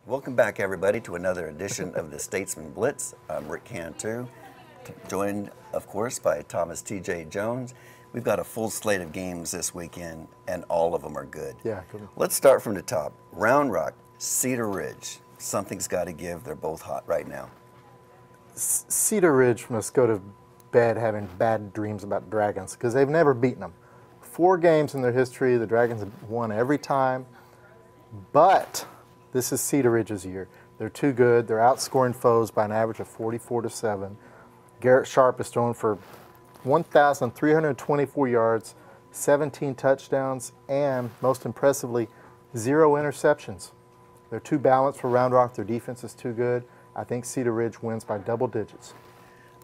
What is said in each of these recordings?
Welcome back, everybody, to another edition of the Statesman Blitz. I'm Rick Cantu, joined, of course, by Thomas T.J. Jones. We've got a full slate of games this weekend, and all of them are good. Yeah, good. Let's start from the top. Round Rock, Cedar Ridge. Something's got to give. They're both hot right now. Cedar Ridge must go to bed having bad dreams about Dragons because they've never beaten them. 4 games in their history, the Dragons have won every time, but this is Cedar Ridge's year. They're too good. They're outscoring foes by an average of 44-7. Garrett Sharp is throwing for 1,324 yards, 17 touchdowns, and most impressively, 0 interceptions. They're too balanced for Round Rock. Their defense is too good. I think Cedar Ridge wins by double digits.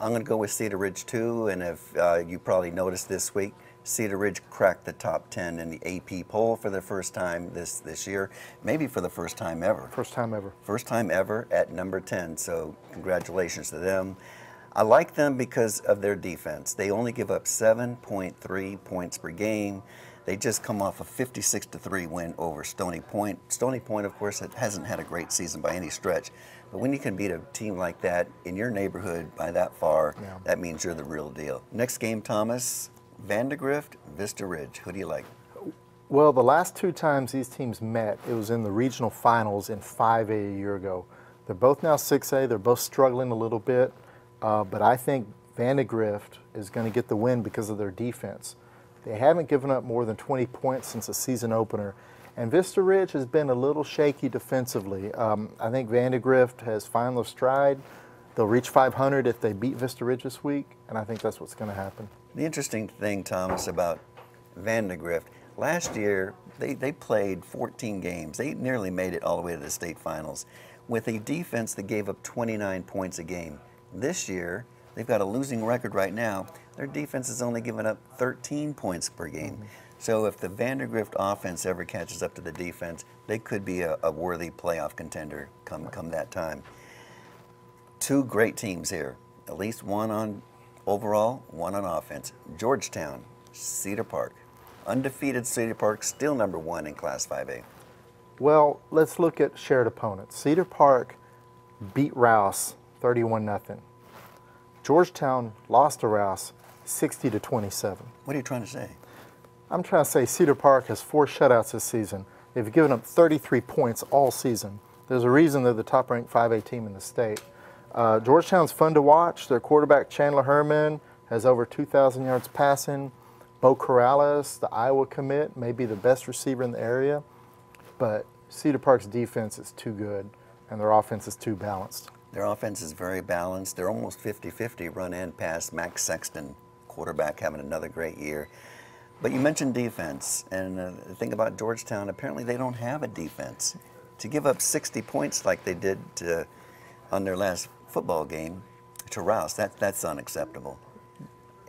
I'm going to go with Cedar Ridge, too, and if you probably noticed this week, Cedar Ridge cracked the top 10 in the AP poll for the first time this year, maybe for the first time ever. First time ever. First time ever at number 10, so congratulations to them. I like them because of their defense. They only give up 7.3 points per game. They just come off a 56-3 win over Stony Point. Stony Point, of course, hasn't had a great season by any stretch. But when you can beat a team like that in your neighborhood by that far, that means you're the real deal. Next game, Thomas, Vandergrift, Vista Ridge. Who do you like? Well, the last 2 times these teams met, it was in the regional finals in 5A a year ago. They're both now 6A. They're both struggling a little bit. But I think Vandergrift is going to get the win because of their defense. They haven't given up more than 20 points since the season opener. And Vista Ridge has been a little shaky defensively. I think Vandergrift has found their stride. They'll reach 500 if they beat Vista Ridge this week, and I think that's what's going to happen. The interesting thing, Thomas, about Vandergrift, last year they played 14 games. They nearly made it all the way to the state finals with a defense that gave up 29 points a game. This year, they've got a losing record right now. Their defense has only given up 13 points per game. So if the Vandergrift offense ever catches up to the defense, they could be a worthy playoff contender come that time. 2 great teams here, at least one on overall, one on offense. Georgetown, Cedar Park. Undefeated Cedar Park, still number 1 in Class 5A. Well, let's look at shared opponents. Cedar Park beat Rouse 31-0. Georgetown lost to Rouse 60-27. What are you trying to say? I'm trying to say Cedar Park has 4 shutouts this season. They've given up 33 points all season. There's a reason they're the top-ranked 5A team in the state. Georgetown's fun to watch. Their quarterback, Chandler Herman, has over 2,000 yards passing. Bo Corrales, the Iowa commit, may be the best receiver in the area. But Cedar Park's defense is too good, and their offense is too balanced. Their offense is very balanced. They're almost 50-50 run and pass. Max Sexton, quarterback, having another great year. But you mentioned defense, and the thing about Georgetown, apparently they don't have a defense. To give up 60 points like they did on their last football game to Rouse, that's unacceptable.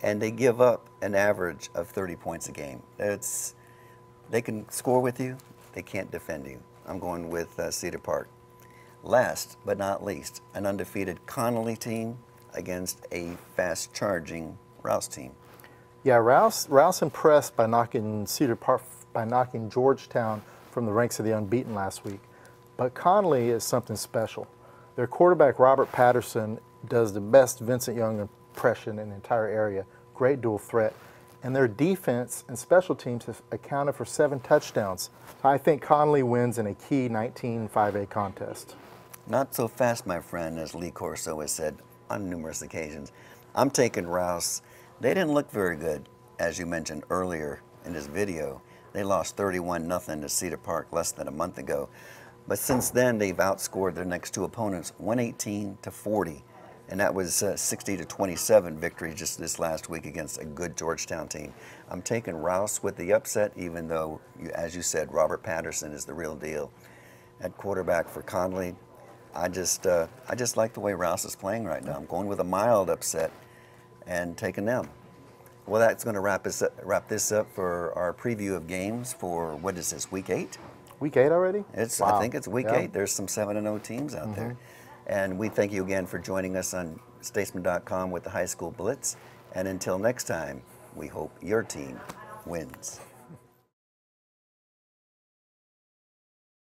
And they give up an average of 30 points a game. They can score with you, they can't defend you. I'm going with Cedar Park. Last but not least, an undefeated Connolly team against a fast-charging Rouse team. Yeah, Rouse impressed by knocking Georgetown from the ranks of the unbeaten last week. But Connolly is something special. Their quarterback, Robert Patterson, does the best Vincent Young impression in the entire area. Great dual threat. And their defense and special teams have accounted for 7 touchdowns. I think Connolly wins in a key 19-5A contest. Not so fast, my friend, as Lee Corso has said on numerous occasions. I'm taking Rouse. They didn't look very good, as you mentioned earlier in this video. They lost 31-0 to Cedar Park less than a month ago. But since then, they've outscored their next 2 opponents, 118-40. And that was 60-27 victory just this last week against a good Georgetown team. I'm taking Rouse with the upset, even though, as you said, Robert Patterson is the real deal. At quarterback for Connolly, I just like the way Rouse is playing right now. I'm going with a mild upset and taking them. Well, that's going to wrap this up for our preview of games for, what is this, Week 8? Week 8 already? Wow. I think it's Week 8. There's some 7-0 teams out there. And we thank you again for joining us on Statesman.com with the High School Blitz. And until next time, we hope your team wins.